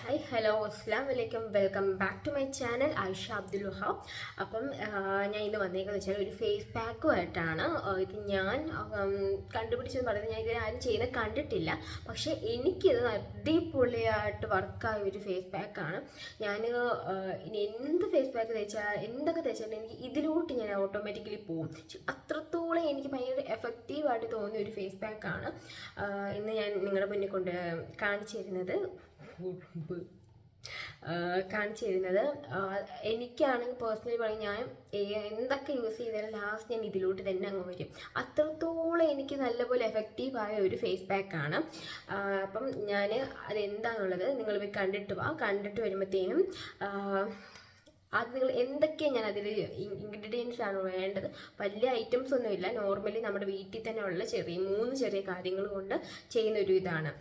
Hi hello അസ്സാം വലൈക്കും welcome back to my channel Ayisha Abdul Wahab. അപ്പം ഞാൻ ഇന്ന് വന്നേക്കെന്ന് വെച്ചാൽ ഒരു ഫേസ് പാക്കുമായിട്ടാണ്. ഇത് ഞാൻ കണ്ടുപിടിച്ചെന്ന് പറയുന്നത് ഞാൻ ഇതിനെ ആരും ചെയ്യുന്നത് കണ്ടിട്ടില്ല. പക്ഷേ എനിക്കിത് അടിപൊളിയായിട്ട് വർക്കായ ഒരു ഫേസ് പാക്കാണ്. ഞാൻ ഇനി എന്ത് ഫേസ് പാക്ക് തേച്ചാൽ എന്തൊക്കെ തേച്ചാലും എനിക്ക് ഇതിലോട്ട് ഞാൻ ഓട്ടോമാറ്റിക്കലി പോകും. അത്രത്തോളം എനിക്ക് ഭയങ്കര എഫക്റ്റീവായിട്ട് തോന്നിയ ഒരു ഫേസ് പാക്കാണ് ഇന്ന് ഞാൻ നിങ്ങളുടെ മുന്നിൽ കൊണ്ട് കാണിച്ചു തരുന്നത്. എനിക്കാണെങ്കിൽ പേഴ്സണലി പറയും, ഞാൻ എന്തൊക്കെ യൂസ് ചെയ്താലും ലാസ്റ്റ് ഞാൻ ഇതിലോട്ട് തന്നെ അങ്ങ് വരും. അത്രത്തോളം എനിക്ക് നല്ലപോലെ എഫക്റ്റീവായ ഒരു ഫേസ് പാക്കാണ്. അപ്പം ഞാൻ അതെന്താണെന്നുള്ളത് നിങ്ങൾ പോയി കണ്ടിട്ട് വരുമ്പോഴത്തേനും അത് നിങ്ങൾ എന്തൊക്കെയാണ് ഞാൻ അതിൽ ഇൻഗ്രീഡിയൻസ് ആണ് വേണ്ടത്. വലിയ ഐറ്റംസ് ഒന്നുമില്ല, നോർമലി നമ്മുടെ വീട്ടിൽ തന്നെ ഉള്ള മൂന്ന് ചെറിയ കാര്യങ്ങൾ കൊണ്ട് ചെയ്യുന്നൊരു ഇതാണ്.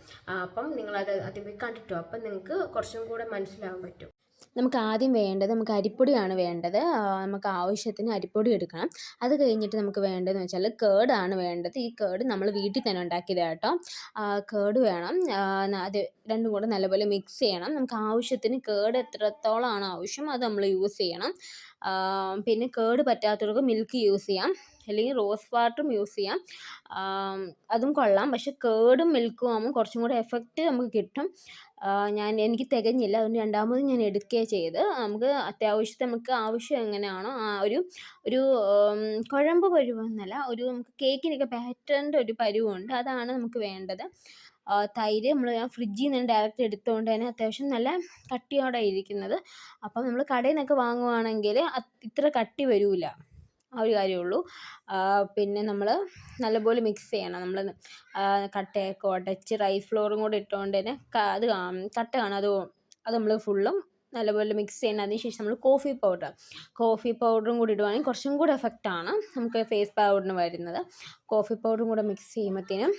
അപ്പം നിങ്ങളത് പോയി കണ്ടിട്ടോ, അപ്പം നിങ്ങൾക്ക് കുറച്ചും കൂടെ മനസ്സിലാവാൻ പറ്റും. നമുക്ക് ആദ്യം വേണ്ടത് അരിപ്പൊടിയാണ് വേണ്ടത്. നമുക്ക് ആവശ്യത്തിന് അരിപ്പൊടി എടുക്കണം. അത് കഴിഞ്ഞിട്ട് നമുക്ക് വേണ്ടതെന്ന് വെച്ചാൽ കേടാണ് വേണ്ടത്. ഈ കേട് നമ്മൾ വീട്ടിൽ തന്നെ ഉണ്ടാക്കിയതാണ് കേട്ടോ. കേട് വേണം. അത് രണ്ടും കൂടെ നല്ലപോലെ മിക്സ് ചെയ്യണം. നമുക്ക് ആവശ്യത്തിന് കേട് എത്രത്തോളമാണ് ആവശ്യം അത് നമ്മൾ യൂസ് ചെയ്യണം. പിന്നെ കേട് പറ്റാത്തവർക്ക് മിൽക്ക് യൂസ് ചെയ്യാം, അല്ലെങ്കിൽ റോസ് വാട്ടറും യൂസ് ചെയ്യാം. അതും കൊള്ളാം. പക്ഷെ കേടും മിൽക്കും ആകുമ്പോൾ കുറച്ചും കൂടെ എഫക്റ്റ് നമുക്ക് കിട്ടും. എനിക്ക് തികഞ്ഞില്ല, അതുകൊണ്ട് രണ്ടാമത് ഞാൻ എടുക്കുകയാണ് ചെയ്ത്. നമുക്ക് ആവശ്യം എങ്ങനെയാണോ ആ ഒരു കുഴമ്പ് പരുവെന്നല്ല, നമുക്ക് കേക്കിനൊക്കെ ബാറ്ററിൻ്റെ ഒരു പരുവുണ്ട്, അതാണ് നമുക്ക് വേണ്ടത്. തൈര് ഞാൻ ഫ്രിഡ്ജിൽ നിന്ന് ഡയറക്റ്റ് എടുത്തുകൊണ്ട് തന്നെ അത്യാവശ്യം നല്ല കട്ടിയോടെ ഇരിക്കുന്നത്. അപ്പം നമ്മൾ കടയിൽ നിന്നൊക്കെ വാങ്ങുവാണെങ്കിൽ ഇത്ര കട്ടി വരില്ല, ആ ഒരു കാര്യമുള്ളൂ. പിന്നെ നമ്മൾ നല്ലപോലെ മിക്സ് ചെയ്യണം. നമ്മൾ കട്ടയൊക്കെ ഉടച്ച് റൈസ് ഫ്ലോറും കൂടെ ഇട്ടുകൊണ്ട് തന്നെ അത് കട്ട കാണും, അത് നമ്മൾ ഫുള്ളും നല്ലപോലെ മിക്സ് ചെയ്യണം. അതിനുശേഷം നമ്മൾ കോഫി പൗഡറും കൂടി ഇടുവാണെങ്കിൽ കുറച്ചും കൂടെ എഫക്റ്റാണ് നമുക്ക് ഫേസ് പൗഡറിന് വരുന്നത്. കോഫി പൗഡറും കൂടെ മിക്സ് ചെയ്യുമ്പോഴത്തേനും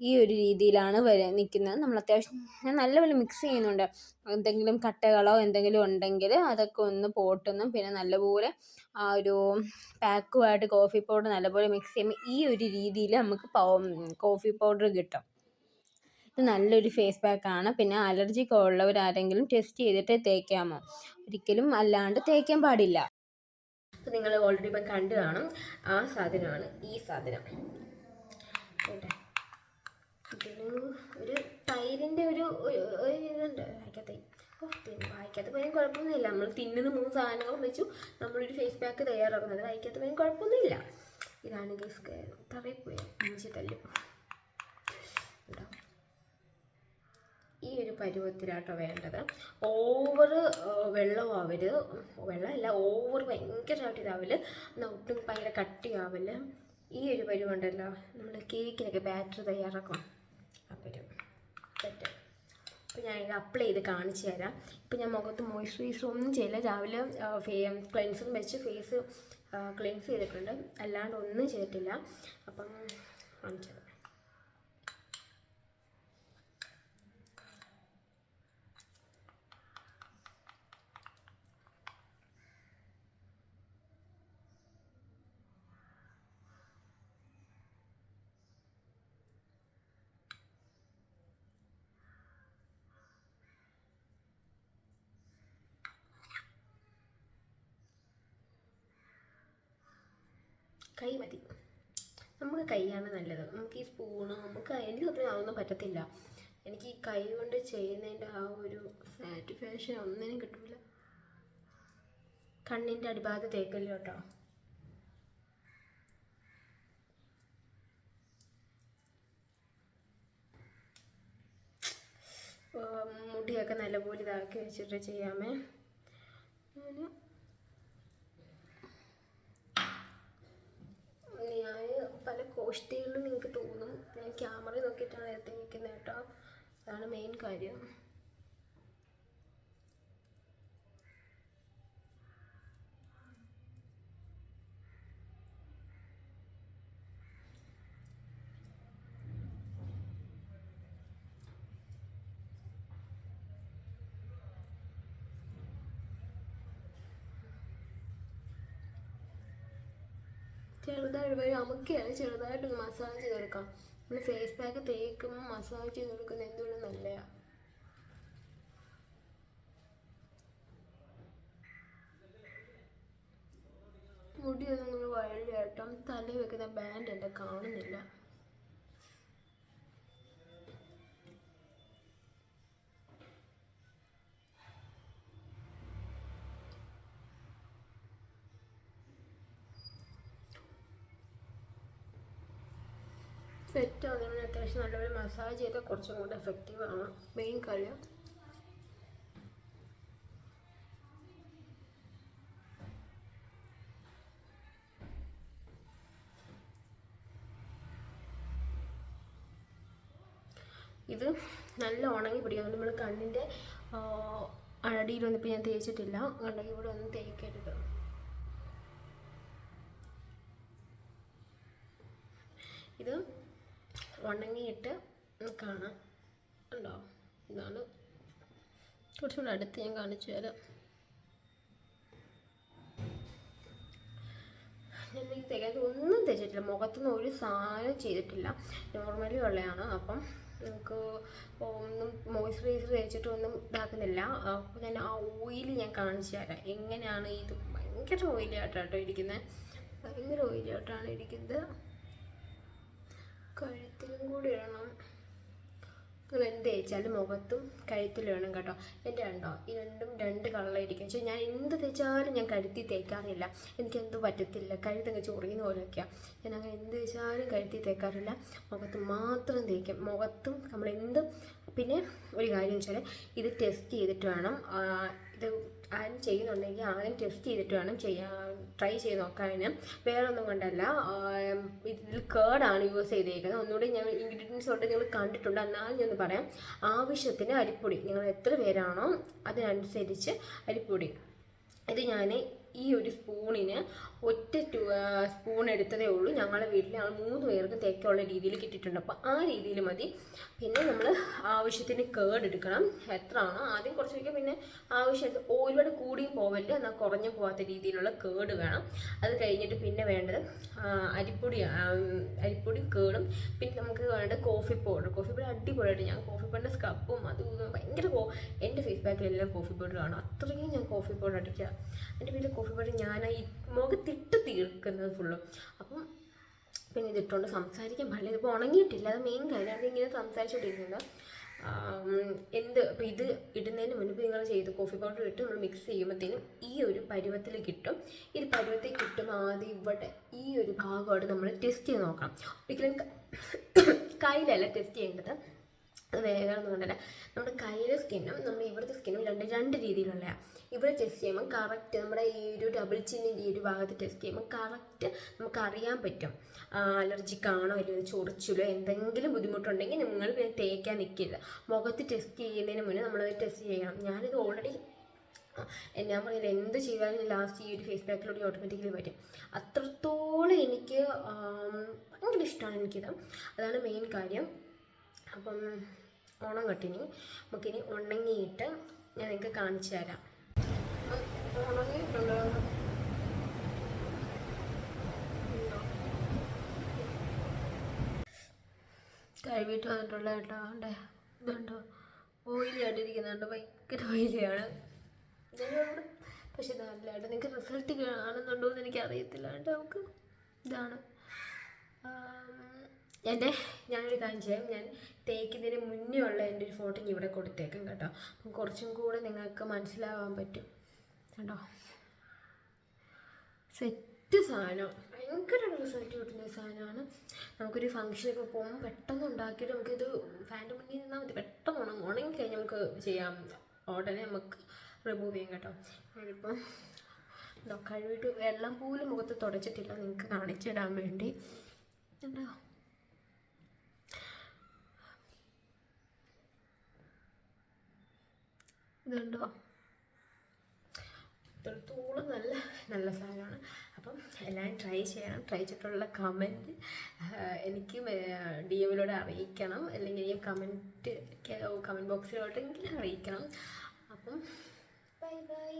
ഈ ഒരു രീതിയിലാണ് നിൽക്കുന്നത്. നമ്മൾ അത്യാവശ്യം ഞാൻ നല്ലപോലെ മിക്സ് ചെയ്യുന്നുണ്ട്. എന്തെങ്കിലും കട്ടകളോ എന്തെങ്കിലും ഉണ്ടെങ്കിൽ അതൊക്കെ ഒന്ന് പോട്ടെന്നും, പിന്നെ നല്ലപോലെ ആ ഒരു പാക്കുമായിട്ട് കോഫി പൗഡർ നല്ലപോലെ മിക്സ് ചെയ്യുമ്പോൾ ഈ ഒരു രീതിയിൽ നമുക്ക് കോഫി പൗഡർ കിട്ടും. ഇത് നല്ലൊരു ഫേസ് പാക്കാണ്. പിന്നെ അലർജി ഉള്ളവരാരെങ്കിലും ടെസ്റ്റ് ചെയ്തിട്ട് തേക്കാമോ? ഒരിക്കലും അല്ലാണ്ട് തേക്കാൻ പാടില്ല. അപ്പോൾ നിങ്ങൾ ഓൾറെഡി ഇപ്പം കണ്ടു കാണും, ആ സാധനമാണ് ഈ സാധനം. ഇതിന് ഒരു തൈരിൻ്റെ ഒരു ഇതുണ്ട് വായിക്കാത്ത പോയാൽ കുഴപ്പമൊന്നുമില്ല. നമ്മൾ തിന്നുന്ന 3 സാധനങ്ങളും വെച്ചു നമ്മളൊരു ഫേസ് പാക്ക് തയ്യാറാക്കുന്നത്. വായിക്കാത്ത പോയാൽ കുഴപ്പമൊന്നുമില്ല. ഇതാണെങ്കിൽ തറയിൽ പോയി അഞ്ച് തല്ലും ഈ ഒരു പരുവത്തിലാട്ടോ വേണ്ടത്. ഓവർ വെള്ളമല്ല, ഓവർ ഭയങ്കരമായിട്ട് ഇതാവല്, എന്നാൽ ഒട്ടും ഭയങ്കര കട്ടിയാവല്. ഈ ഒരു പരുവുണ്ടല്ലോ, നമ്മൾ കേക്കിനൊക്കെ ബാറ്റർ തയ്യാറാക്കും, ആ പരുവ് സെറ്റ്. അപ്പോൾ ഞാൻ ഇത് അപ്ലൈ ചെയ്ത് കാണിച്ചു തരാം. ഇപ്പം ഞാൻ മുഖത്ത് മോയ്സ്ചറൈസർ ഒന്നും ചെയ്യില്ല. രാവിലെ ക്ലെൻസർ വെച്ച് ഫേസ് ക്ലെൻസ് ചെയ്തിട്ടുണ്ട്, അല്ലാണ്ട് ഒന്നും ചെയ്തിട്ടില്ല. അപ്പം കാണിച്ചു തരാം. കൈ മതി, നമുക്ക് കൈയാണ് നല്ലത്. നമുക്ക് ഈ സ്പൂണ് എനിക്ക് അത്രയും അതൊന്നും പറ്റത്തില്ല. എനിക്ക് ഈ കൈ കൊണ്ട് ചെയ്യുന്നതിൻ്റെ ആ ഒരു സാറ്റിസ്ഫാക്ഷൻ ഒന്നിനും കിട്ടില്ല. കണ്ണിൻ്റെ അടിഭാഗത്ത് തേക്കല്ലോ കേട്ടോ. മുടിയൊക്കെ നല്ലപോലെ ഇതാക്കി വെച്ചിട്ട് ചെയ്യാമേ. ഞാൻ പല കോഷ്ടികളിലും നിങ്ങൾക്ക് തോന്നും ഞാൻ ക്യാമറ നോക്കിയിട്ടാണ് എടുത്ത് നിൽക്കുന്നത് കേട്ടോ. അതാണ് മെയിൻ കാര്യം. ചെറുതായിട്ടൊന്ന് മസാജ് ചെയ്ത് കൊടുക്കാം. നമ്മൾ ഫേസ് പാക്ക് തേക്കുമ്പോൾ മസാജ് ചെയ്ത് കൊടുക്കുന്നത് എന്തുകൊണ്ടും നല്ലതാണ്. മുടിയൊന്നും നിങ്ങൾ വഴിയേട്ടം തല വെക്കുന്ന ബാൻഡ് എൻ്റെ കാണുന്നില്ല. സെറ്റ് ആകുന്നതിന് അത്യാവശ്യം നല്ലപോലെ മസാജ് ചെയ്താൽ കുറച്ചും കൂടെ എഫക്റ്റീവ് ആണ്. മെയിൻ കാര്യം ഇത് നല്ല ഉണങ്ങി പിടിക്കും. നമ്മൾ കണ്ണിൻ്റെ അടിയിലൊന്നും ഇപ്പോൾ ഞാൻ തേച്ചിട്ടില്ല. കണ്ടെങ്കിൽ ഇവിടെ ഒന്നും തേക്കരുത്. ഇത് ഉണങ്ങിയിട്ട് കാണാം ഉണ്ടോ? ഇതാണ്. കുറച്ചുകൂടെ അടുത്ത് ഞാൻ കാണിച്ചു തരാം. ഞാൻ ഈ തേക്കാത്ത ഒന്നും തേച്ചിട്ടില്ല, മുഖത്തൊന്നും ഒരു സാധനം ചെയ്തിട്ടില്ല, നോർമലി ഉള്ളതാണ്. അപ്പം നമുക്ക് ഒന്നും മോയ്സ്ചറൈസർ തേച്ചിട്ടൊന്നും ഇതാക്കുന്നില്ല. അപ്പോൾ ഞാൻ ആ ഓയിൽ ഞാൻ കാണിച്ചു തരാം എങ്ങനെയാണ്. ഇത് ഭയങ്കര ഓയിലായിട്ടാട്ടോ ഇരിക്കുന്നത്, ഭയങ്കര ഓയിലായിട്ടാണ് ഇരിക്കുന്നത്. കഴുത്തിലും കൂടി ഇടണം. നിങ്ങൾ എന്ത് തേച്ചാലും മുഖത്തും കഴുത്തിലും വേണം കേട്ടോ. എൻ്റെ കണ്ടോ, ഈ രണ്ടും രണ്ട് കളറായിരിക്കും. പക്ഷേ ഞാൻ എന്ത് തേച്ചാലും ഞാൻ കഴുത്തി തേക്കാറില്ല. എനിക്കെന്തോ പറ്റത്തില്ല, കഴുത്തങ്ങ് ചൊറിയുന്ന പോലെയൊക്കെയാണ്. ഞാൻ അങ്ങനെ എന്ത് തേച്ചാലും കഴുത്തി തേക്കാറില്ല, മുഖത്ത് മാത്രം തേക്കും. മുഖത്തും നമ്മളെന്ത്. പിന്നെ ഒരു കാര്യം വെച്ചാൽ ഇത് ടെസ്റ്റ് ചെയ്തിട്ട് വേണം. ഇത് ആരും ചെയ്യുന്നുണ്ടെങ്കിൽ ആദ്യം ടെസ്റ്റ് ചെയ്തിട്ട് വേണം ട്രൈ ചെയ്ത് നോക്കാനും. വേറെ ഒന്നും കൊണ്ടല്ല, ഇതിൽ കേടാണ് യൂസ് ചെയ്തേക്കുന്നത്. ഒന്നുകൂടി ഞാൻ ഇൻഗ്രീഡിയൻസ് തൊട്ട് നിങ്ങൾ കണ്ടിട്ടുണ്ട്, എന്നാലും ഞാൻ പറയാം. ആവശ്യത്തിന് അരിപ്പൊടി, നിങ്ങൾ എത്ര പേരാണോ അതിനനുസരിച്ച് അരിപ്പൊടി. ഇത് ഞാൻ ഈ ഒരു സ്പൂണിന് ഒറ്റ സ്പൂൺ എടുത്തതേ ഉള്ളൂ. ഞങ്ങളുടെ വീട്ടിൽ ഞങ്ങൾ 3 പേർക്ക് തേക്കുള്ള രീതിയിൽ കിട്ടിയിട്ടുണ്ട്. അപ്പോൾ ആ രീതിയിൽ മതി. പിന്നെ നമ്മൾ ആവശ്യത്തിന് കേട് എടുക്കണം. എത്ര ആണോ ആദ്യം കുറച്ച് വയ്ക്കുക, പിന്നെ ആവശ്യത്തിന് ഒരുപാട് കൂടിയും പോവല്ല, എന്നാൽ കുറഞ്ഞു പോകാത്ത രീതിയിലുള്ള കേട് വേണം. അത് കഴിഞ്ഞിട്ട് പിന്നെ വേണ്ടത് അരിപ്പൊടിയും കേടും. പിന്നെ നമുക്ക് വേണ്ടത് കോഫി പൗഡർ. കോഫി പൗഡർ അടിപൊളിയായിട്ട്, ഞാൻ കോഫി പൗഡറിൻ്റെ സ്ക്രബും അത് ഭയങ്കര എൻ്റെ ഫേസ് പാക്കിലെല്ലാം കോഫി പൗഡർ കാണും. അത്രയും ഞാൻ കോഫി പൗഡർ അടിക്കുക. എൻ്റെ വീട്ടിൽ കോഫി പൗഡർ ഞാൻ ഈ മുഖത്തിട്ട് തീർക്കുന്നത് ഫുള്ളും. അപ്പം പിന്നെ ഇതിട്ടുകൊണ്ട് സംസാരിക്കാൻ പാടില്ല. ഇതിപ്പോൾ ഉണങ്ങിയിട്ടില്ല, അത് മെയിൻ കാര്യം. അതിങ്ങനെ സംസാരിച്ചുകൊണ്ടിരിക്കുന്നത് അപ്പോൾ ഇത് ഇടുന്നതിന് മുൻപ് നിങ്ങൾ ചെയ്ത് കോഫി പൗഡർ ഇട്ട് നമ്മൾ മിക്സ് ചെയ്യുമ്പോഴത്തേനും ഈ ഒരു പരുവത്തിൽ കിട്ടും. ഈ പരുവത്തിൽ കിട്ടുമ്പോൾ ആദ്യം ഇവിടെ ഈ ഒരു ഭാഗമായിട്ട് നമ്മൾ ടെസ്റ്റ് ചെയ്ത് നോക്കണം. ഒരിക്കലും കയ്യിലല്ല ടെസ്റ്റ് ചെയ്യേണ്ടത്, അത് വേറെ ഒന്നും കൊണ്ടല്ല. നമ്മുടെ കയ്യിലെ സ്കിന്നും നമ്മുടെ ഇവിടുത്തെ സ്കിന്നും രണ്ട് രീതിയിലുള്ളതാണ്. ഇവിടെ ടെസ്റ്റ് ചെയ്യുമ്പോൾ കറക്റ്റ് നമ്മുടെ ഈ ഒരു ഡബിൾ ചിന്നിൻ്റെ ഈ ഒരു ഭാഗത്ത് ടെസ്റ്റ് ചെയ്യുമ്പോൾ കറക്റ്റ് നമുക്കറിയാൻ പറ്റും അലർജിക്കാണോ അല്ലെങ്കിൽ ചൊറിച്ചിലോ എന്തെങ്കിലും ബുദ്ധിമുട്ടുണ്ടെങ്കിൽ നിങ്ങൾ പിന്നെ തേക്കാൻ നിൽക്കില്ല. മുഖത്ത് ടെസ്റ്റ് ചെയ്യുന്നതിന് മുന്നേ നമ്മളത് ടെസ്റ്റ് ചെയ്യണം. ഞാനിത് ഓൾറെഡി ഞാൻ പറഞ്ഞില്ല, എന്ത് ചെയ്താലും ലാസ്റ്റ് ഈ ഒരു ഫേസ് പാക്കിലൂടെ ഓട്ടോമാറ്റിക്കലി വരും. അത്രത്തോളം എനിക്ക് ഭയങ്കര ഇഷ്ടമാണ് എനിക്കിത്. അതാണ് മെയിൻ കാര്യം. അപ്പം ഓണം കട്ടിനി നമുക്കിനി ഉണങ്ങിയിട്ട് ഞാൻ നിങ്ങൾക്ക് കാണിച്ചു തരാം. ഉണങ്ങിയിട്ടുണ്ടോ കഴുകിയിട്ട് വന്നിട്ടുള്ള കേട്ടോ. ഉണ്ട് ഇതുണ്ടോ, ഓയിലി ആയിട്ടിരിക്കുന്നുണ്ട്, ഭയങ്കര ഓയിലിയാണ്. പക്ഷെ നല്ലതായിട്ട് നിങ്ങൾക്ക് റിസൾട്ട് കാണുന്നുണ്ടോ എന്ന് എനിക്ക് അറിയത്തില്ല കേട്ടോ. നമുക്ക് ഇതാണ് ഞാനൊരു കാര്യം ചെയ്യാം. ഞാൻ തേക്കുന്നതിന് മുന്നേ ഉള്ള എൻ്റെ ഒരു ഫോട്ടോ ഇവിടെ കൊടുത്തേക്കും കേട്ടോ. അപ്പം കുറച്ചും കൂടെ നിങ്ങൾക്ക് മനസ്സിലാവാൻ പറ്റും കേട്ടോ. സെറ്റ് സാധനം, ഭയങ്കര റിസൾട്ട് കിട്ടുന്ന സാധനമാണ്. നമുക്കൊരു ഫംഗ്ഷനൊക്കെ പോകുമ്പോൾ പെട്ടെന്ന് ഉണ്ടാക്കിയിട്ട് നമുക്കിത് ഫാൻ്റെ മുന്നിൽ നിന്നാൽ മതി, പെട്ടെന്ന് ഉണങ്ങിക്കഴിഞ്ഞാൽ നമുക്ക് ചെയ്യാം, ഉടനെ നമുക്ക് റിമൂവ് ചെയ്യാം കേട്ടോ. ഞാനിപ്പം കഴുകിയിട്ട് വെള്ളം പോലും മുഖത്ത് തുടച്ചിട്ടില്ല, നിങ്ങൾക്ക് കാണിച്ചിടാൻ വേണ്ടി. ഉണ്ടോ, ഇതുണ്ടോ, ഇത്രത്തോളം നല്ല സാധനമാണ്. അപ്പം എല്ലാവരും ട്രൈ ചെയ്യണം. ട്രൈ ചെയ്തിട്ടുള്ള കമൻറ്റ് എനിക്ക് DM-ലൂടെ അറിയിക്കണം, അല്ലെങ്കിൽ കമൻറ്റ് ബോക്സിലോട്ടെങ്കിലും അറിയിക്കണം. അപ്പം ബൈ.